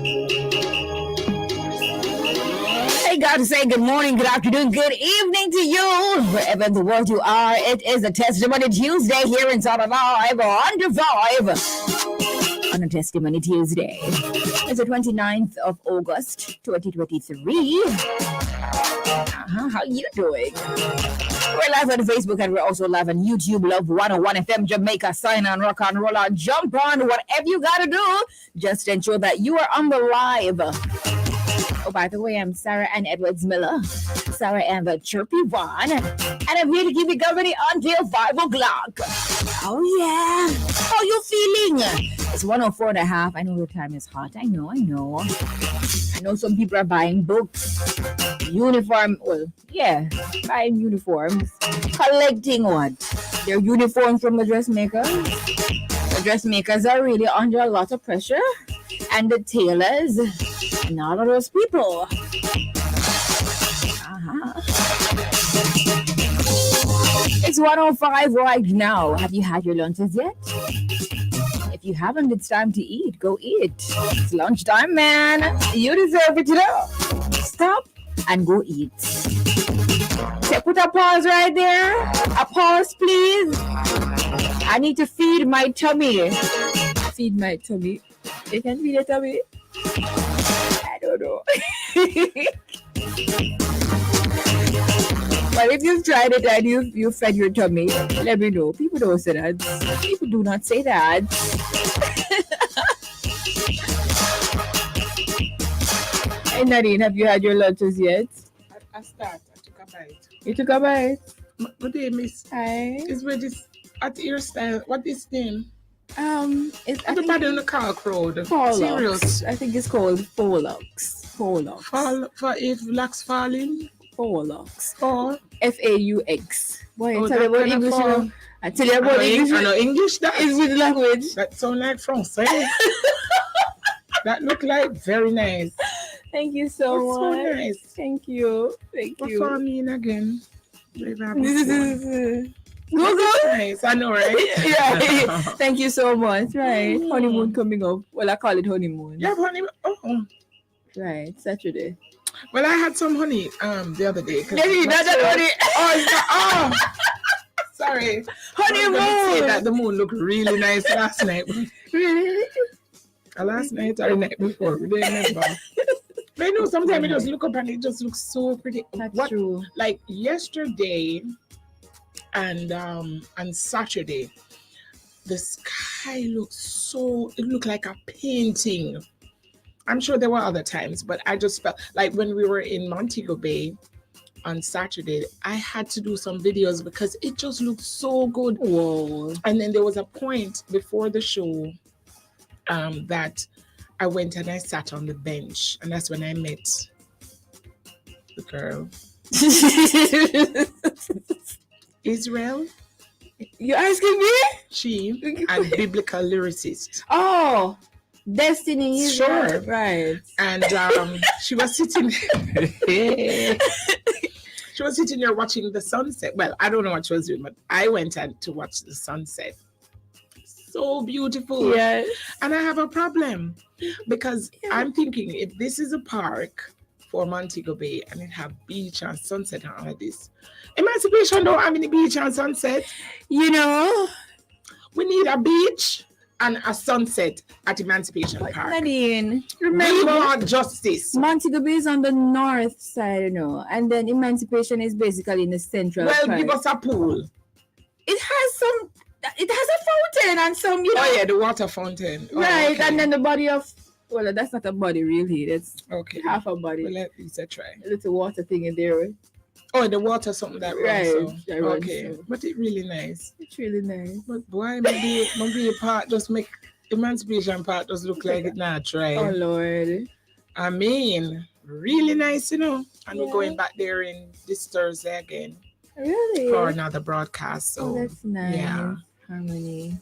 Hey, got to say good morning, good afternoon, good evening to you, wherever in the world you are. It is a Testimony Tuesday here in Sara-Ann on the Vibe on a Testimony Tuesday. It's the 29th of August, 2023. How you doing? We're live on Facebook and we're also live on YouTube. Love 101 FM Jamaica. Sign on, rock on, roll on, jump on, whatever you gotta do. Just ensure that you are on the live. Oh, by the way, I'm Sara-Ann Edwards Miller. Sara-Ann the Chirpy One. And I'm here to keep you company until 5 o'clock. Oh, yeah. How you feeling? It's 104.5. I know the time is hot. I know. I know some people are buying books. Uniform. Well, yeah. Buying uniforms. Collecting what? Their uniforms from the dressmakers. The dressmakers are really under a lot of pressure. And the tailors. And all of those people. It's 105 right now. Have you had your lunches yet? If you haven't, it's time to eat. Go eat. It's lunchtime, man. You deserve it today. Stop and go eat. Okay, put a pause right there. A pause, please. I need to feed my tummy. Feed my tummy. You can feed a tummy? I don't know. But if you've tried it and you fed your tummy, let me know. People don't say that. People do not say that. Hey Nadine, have you had your lunches yet? I took a bite. You took a bite? Good day, miss. Hi. Is where this at your style? What is name? It's Everybody on the car crowd. Pollux. Serious. I think it's called Pollux. Pollux. Fall for if lax falling. Pollux. Fall. FAUX. Boy, Oh, tell you about English. I tell you about English. I know English. That is with language. That sound like France. Eh? That look like very nice. Thank you so That's much. so nice. Thank you. What's I mean again? This is Google. Nice. I know, right? Yeah. Thank you so much. Right. Honeymoon coming up. Well, I call it honeymoon. You have honeymoon? Oh. Right. Saturday. Well, I had some honey the other day. Maybe not that honey. Oh, sorry. Honeymoon. I say that the moon looked really nice last night. Really? Last night or the night before. We didn't remember. But you know, sometimes we just look up and it just looks so pretty. That's true. Like yesterday and Saturday, the sky looked like a painting. I'm sure there were other times, but I just felt like when we were in Montego Bay on Saturday, I had to do some videos because it just looked so good. Whoa. And then there was a point before the show that I went and I sat on the bench, and that's when I met the girl. Israel. You asking me? She and biblical lyricist. Oh. Destiny. Sure. Right. And she was sitting she was sitting there watching the sunset. Well, I don't know what she was doing, but I went to watch the sunset. So beautiful. Yes. And I have a problem because I'm thinking if this is a park for Montego Bay and it have beach and sunset and all of this, Emancipation don't have any beach and sunset. You know, we need a beach and a sunset at Emancipation Park. Nadine, We remember, want justice. Montego Bay is on the north side, you know, and then Emancipation is basically in the central Well, part. give us a pool. It has a fountain and some, you know. Oh yeah, the water fountain. Oh, Right, okay. and then the body of, well, that's not a body really. That's okay. half a body. Well, let Lisa try. A little water thing in there. Oh, the water something that Right, runs. So. that runs, Okay, so. but it's really nice. It's really nice. But boy, maybe a part just make Emancipation Park just look like it not try. Oh Lord. I mean, really nice, you know. And Yeah. we're going back there in this Thursday again Really? for another broadcast. So Oh, that's nice. yeah. Harmony.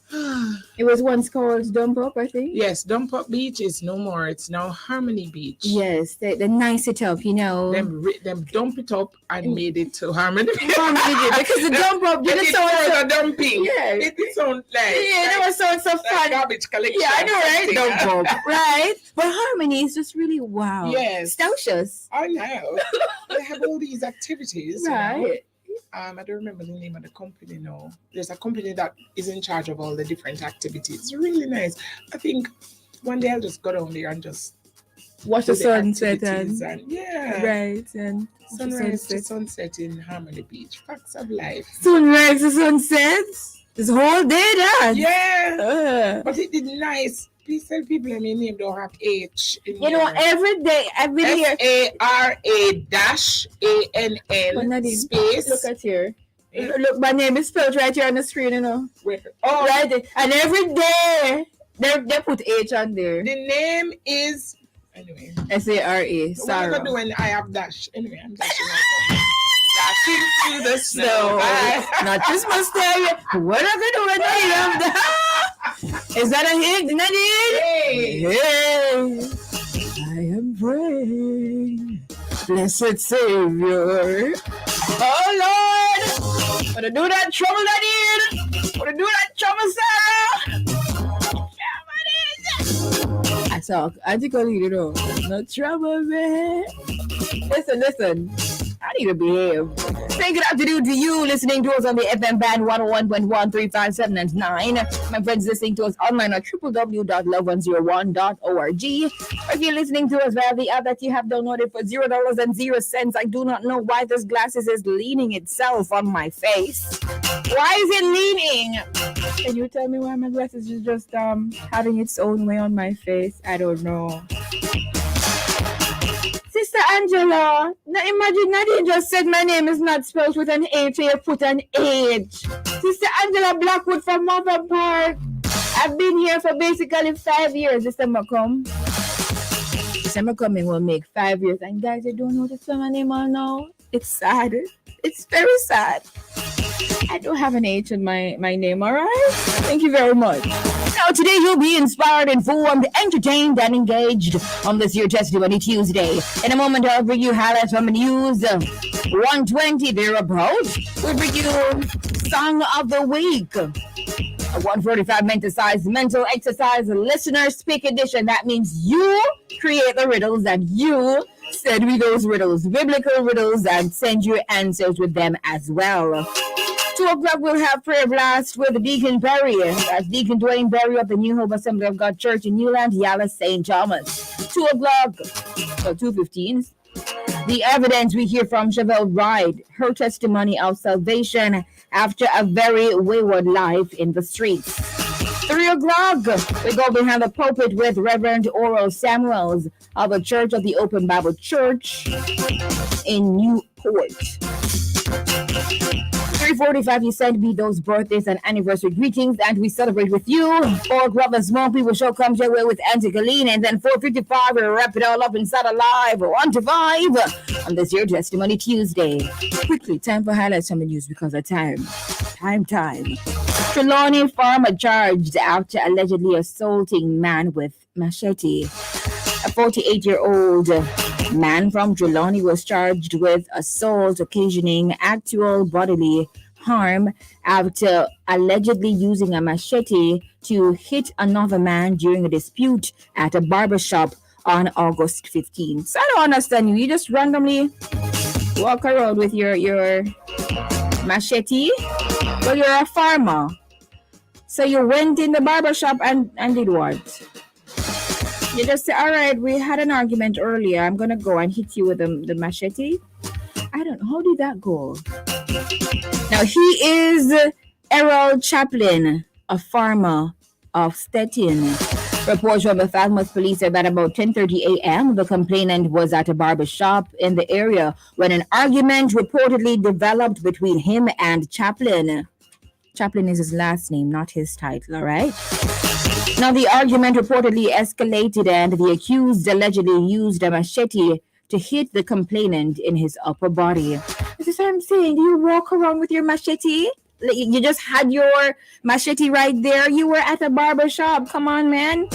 It was once called Dump Up, I think. Yes, Dump Up Beach is no more. It's now Harmony Beach. Yes, they nice it up, you know. Them dump it up and made it to Harmony. Because the dump up didn't sound so dumping. Yeah, it sound like that was so fun. Garbage collection. Yeah, I know, right? Dump up, right? But Harmony is just really wow. Yes, Stoucious. I know. They have all these activities, right? You know? I don't remember the name of the company now. There's a company that is in charge of all the different activities. It's really nice. I think one day I'll just go down there and just watch the sunset and right, and sunrise to sunset in Harmony Beach. Facts of life. Sunrise to sunset. This whole day, that. Yeah. But it did nice. Please tell people my name don't have H. You know, every day, every year. SARA-ANN space. Look at here. Look, my name is spelled right here on the screen, you know. Where? Oh, right there. And every day, they put H on there. The name is, anyway. SARA. What am I do when I have dash? Anyway, I'm dashing my dashing through the snow. Not just mustard. What am I do when I have that? Is that a hint? Isn't that it? Hey. I am praying, blessed Savior. Oh Lord, wanna do that trouble that in? Wanna do that trouble, Sarah? I saw Auntie Colleen, you know. No trouble, man. Listen. I need to behave. Say good afternoon to you listening to us on the FM band 101.1, 357 and 9. My friends listening to us online at www.love101.org. Or if you're listening to us via the app that you have downloaded for $0.00. I do not know why this glasses is leaning itself on my face. Why is it leaning? Can you tell me why my glasses is just having its own way on my face? I don't know. Sister Angela, now imagine Nadine just said my name is not spelled with an H, so you put an H. Sister Angela Blackwood from Mother Park. I've been here for basically 5 years. December coming will make 5 years. And guys, I don't know to spell my name all now. It's sad. It's very sad. I don't have an H in my name, all right? Thank you very much. Now, today you'll be inspired, informed, entertained, and engaged on this Your Testimony Tuesday. In a moment, I'll bring you highlights from the news. 1:20 thereabout. We'll bring you Song of the Week. 1:45 mental exercise listener speak edition. That means you create the riddles and you send me those riddles, biblical riddles, and send your answers with them as well. 2 o'clock, we'll have prayer blast with Deacon Perry. That's Deacon Dwayne Berry of the New Hope Assembly of God Church in Newland, Yala, St. Thomas. 2 o'clock, so 2:15. The evidence we hear from Chevelle Bride, her testimony of salvation after a very wayward life in the streets. 3 o'clock, we go behind the pulpit with Reverend Oral Samuels of the Church of the Open Bible Church in Newport. 3:45, you send me those birthdays and anniversary greetings, and we celebrate with you. 4 o'clock, the small people show comes your way with Auntie Colleen, and then 4:55, we wrap it all up inside Alive 1 to 5 on this Your Testimony Tuesday. Quickly, time for highlights from the news because of time. Trelawney farmer charged after allegedly assaulting man with machete. A 48-year-old man from Trelawney was charged with assault occasioning actual bodily harm after allegedly using a machete to hit another man during a dispute at a barbershop on August 15th. So I don't understand you. You just randomly walk around with your machete. Well, you're a farmer. So you went in the barbershop and did what? You just say, all right, we had an argument earlier. I'm going to go and hit you with the machete. I don't know. How did that go? Now, he is Errol Chaplin, a farmer of Stettin. Reports from the Falmouth police said that about 10:30 a.m., the complainant was at a barber shop in the area when an argument reportedly developed between him and Chaplin. Chaplin is his last name, not his title, all right? Now, the argument reportedly escalated and the accused allegedly used a machete to hit the complainant in his upper body. This is what I'm saying. Do you walk around with your machete You just had your machete right there. You were at a barber shop. Come on, man.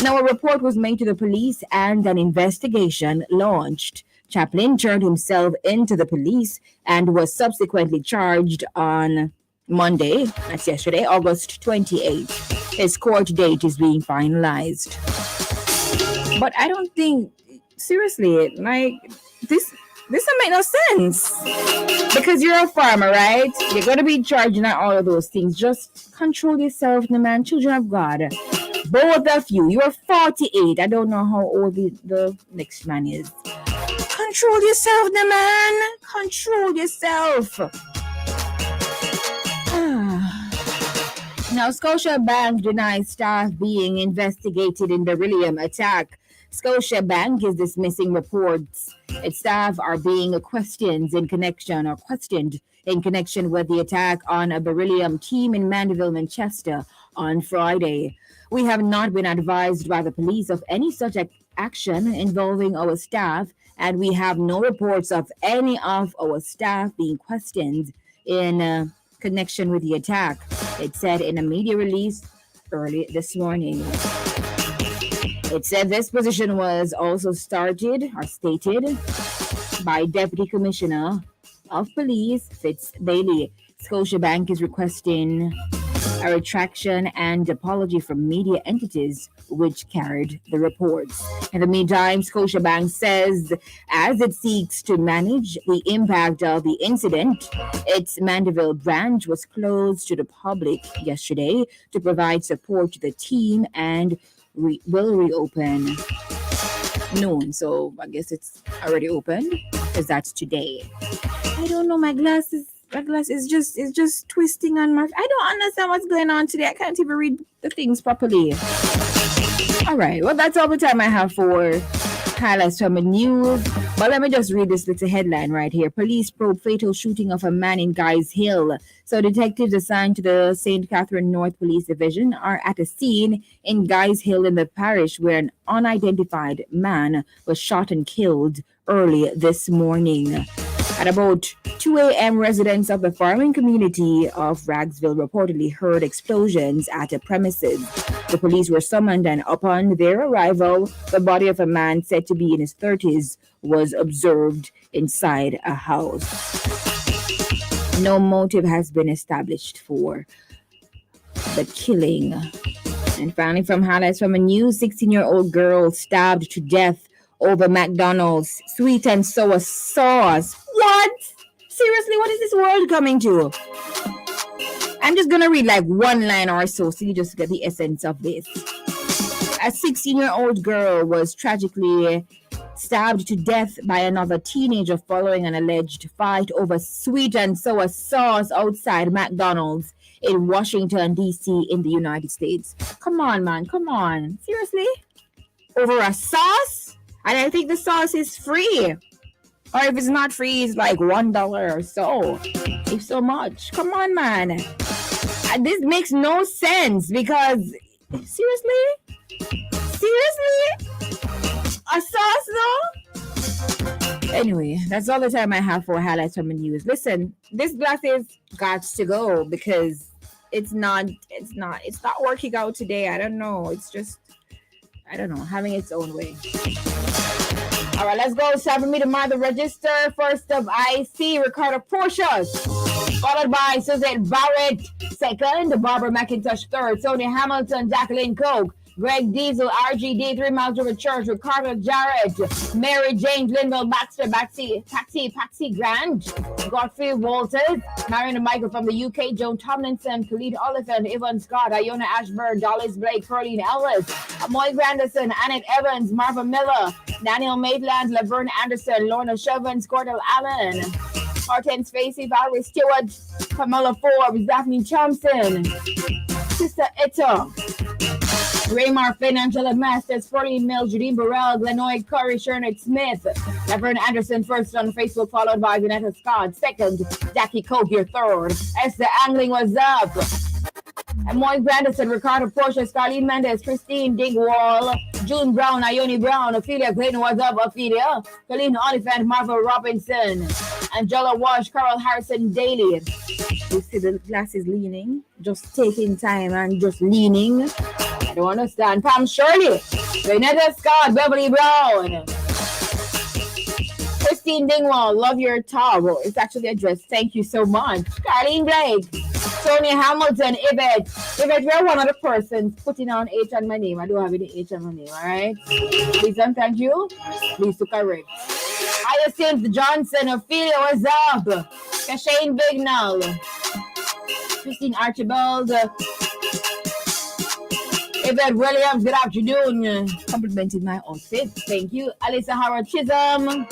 Now, a report was made to the police and an investigation launched. Chaplin turned himself into the police and was subsequently charged on Monday, that's yesterday, August 28th. His court date is being finalized. But I don't think, seriously, like, this don't make no sense. Because you're a farmer, right? You're going to be charging at all of those things. Just control yourself, the man, children of God. Both of you, you're 48. I don't know how old the next man is. Control yourself, the man. Control yourself. Now, Scotiabank denies staff being investigated in beryllium attack. Scotiabank is dismissing reports its staff are being questioned in connection with the attack on a beryllium team in Mandeville, Manchester on Friday. We have not been advised by the police of any such action involving our staff, and we have no reports of any of our staff being questioned in connection with the attack, it said in a media release early this morning. It said this position was also stated by Deputy Commissioner of Police Fitz Bailey. Scotiabank is requesting a retraction and apology from media entities which carried the reports. In the meantime, Scotiabank says as it seeks to manage the impact of the incident, its Mandeville branch was closed to the public yesterday to provide support to the team and will reopen noon. So I guess it's already open because that's today. I don't know, my glass is just twisting on my. I don't understand what's going on today. I can't even read the things properly. All right, well, that's all the time I have for highlights from the news. But let me just read this little headline right here. Police probe fatal shooting of a man in Guys Hill. So detectives assigned to the St. Catherine North Police Division are at a scene in Guys Hill in the parish where an unidentified man was shot and killed early this morning. At about 2 a.m., residents of the farming community of Ragsville reportedly heard explosions at a premises. The police were summoned, and upon their arrival, the body of a man said to be in his 30s was observed inside a house. No motive has been established for the killing. And finally, from highlights from a new 16-year-old girl stabbed to death over McDonald's sweet and sour sauce. What? Seriously, what is this world coming to? I'm just gonna read like one line or so you just get the essence of this. A 16-year-old girl was tragically stabbed to death by another teenager following an alleged fight over sweet and sour sauce outside McDonald's in Washington, D.C. in the United States. Come on, man. Come on. Seriously? Over a sauce? And I think the sauce is free. Or if it's not free, it's like $1 or so. If so much. Come on, man. And this makes no sense because, seriously? A sauce though? Anyway, that's all the time I have for highlights from the news. Listen, this glasses got to go because it's not working out today. I don't know. It's just, I don't know, having its own way. All right, let's go. 7 meter mind the register. First up, I see Ricardo Porsche's, followed by Suzette Barrett. Second, Barbara McIntosh. Third, Sonia Hamilton, Jacqueline Koch, Greg Diesel, RGD, 3 Miles River Church, Ricardo Jarrett, Mary James Linville Baxter, Patsy Grant, Godfrey Walters, Marion Michael from the UK, Joan Tomlinson, Khalid Oliphant, Yvonne Scott, Iona Ashburn, Dollis Blake, Caroline Ellis, Amoy Granderson, Annette Evans, Marva Miller, Daniel Maitland, Laverne Anderson, Lorna Shovins, Cordell Allen, Hortense Facey, Valerie Stewart, Pamela Forbes, Daphne Thompson, Sister Etta, Raymar Finn, Angela Masters, 14 Mills, Judine Burrell, Glenoid Curry, Shernet Smith, Laverne Anderson first on Facebook, followed by Vanetta Scott, second, Jackie Cogier third, Esther Angling was up, and Moy Granderson, Ricardo Portia, Starlene Mendez, Christine Digwall, June Brown, Ione Brown, Ophelia Clayton was up, Ophelia, Colleen Oliphant, Marva Robinson, Angela Walsh, Carol Harrison Daly, You see the glasses leaning, just taking time and just leaning. I don't understand. Pam Shirley, Renetta Scott, Beverly Brown, Christine Dingwall, love your towel. It's actually addressed. Thank you so much. Carlene Blake, Tony Hamilton, Yvette. Yvette, you're one of the persons putting on H on my name. I don't have any H on my name, alright? Please and thank you. Please to correct. Hyacinth Johnson, Ophelia, what's up? Kashane Bignall, Christine Archibald, Yvette Williams, good afternoon. Complimented my outfit. Thank you. Alyssa Howard Chisholm,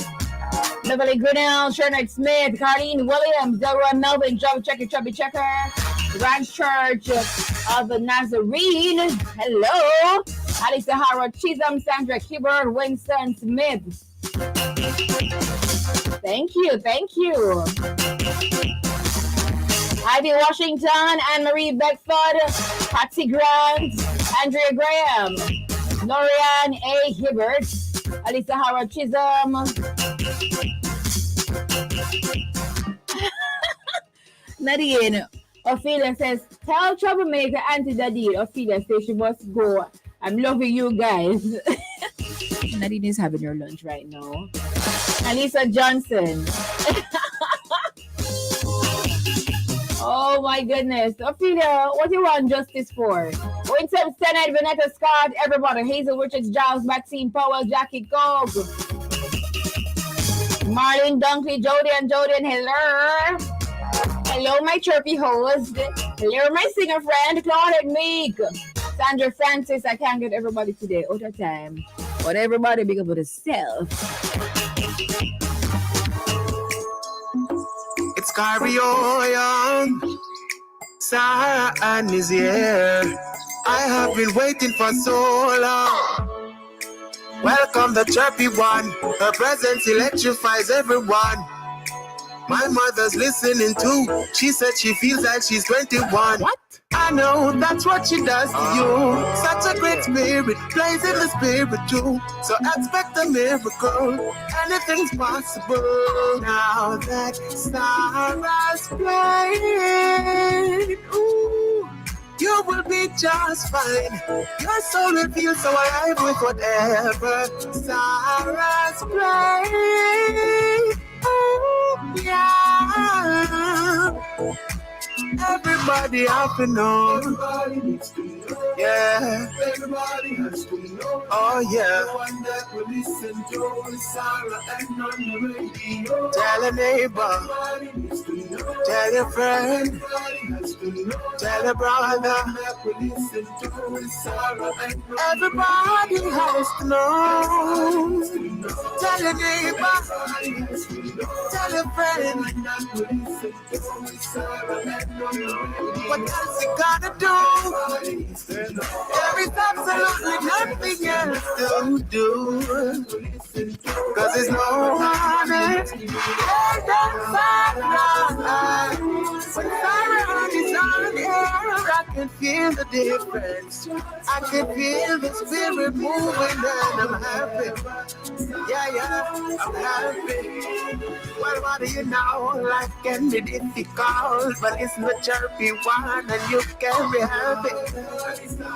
Beverly Grinnell, Shernick Smith, Carlene Williams, Delroy Melvin, Chubby Checker, Ranch Church of the Nazarene. Hello. Alyssa Howard Chisholm, Sandra Hibbert, Winston Smith. Thank you. Ivy Washington, Anne-Marie Beckford, Patsy Grant, Andrea Graham, Lorianne A. Hibbert, Alyssa Howard Chisholm. Nadine, Ophelia says, tell Troublemaker Auntie Daddy. Ophelia says she must go. I'm loving you guys. Nadine is having her lunch right now. Alisa Johnson. Oh my goodness. Ophelia, what do you want justice for? Winston Stennett, Vanetta Scott, everybody. Hazel Richards, Giles, Maxine Powell, Jackie Cobb, Marlene Dunkley, Jody and hello. Hello, my chirpy host. Hello, my singer friend, Claudette Meek. Sandra Francis, I can't get everybody today. All the time. But everybody big up with itself. It's Carrion. Sara-Ann is here. I have been waiting for so long. Welcome the chirpy one. Her presence electrifies everyone. My mother's listening too. She said she feels like she's 21. What? I know that's what she does to you. Such a great spirit, plays in the spirit too. So expect a miracle. Anything's possible. Now that Sarah's playing, ooh, you will be just fine. Your soul will feel so alive with whatever Sarah's playing. Ooh, yeah. Everybody have to know. Everybody needs to know. Yeah. Everybody has to know. Oh yeah. The one that will listen to Sara-Ann on the radio. Tell a neighbor. Everybody needs to know. Tell your friend. Everybody has to know. Tell a brother. The one that will listen to Sara-Ann. Everybody has to know. Tell a neighbor. Tell a friend. What else you gotta do? There is absolutely nothing else to do. Cause there's no one else. And that's Sara-Ann. When Sara-Ann is on air, I can feel the difference. I can feel the spirit moving and I'm happy. Yeah, I'm happy. Well, what do you know? Life can be difficult, but it's the chirpy one and you can be happy.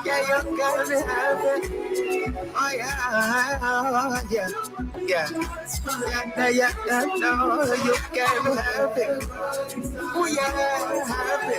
Yeah, you can be happy. Oh yeah. No, you can be happy. Oh yeah, happy.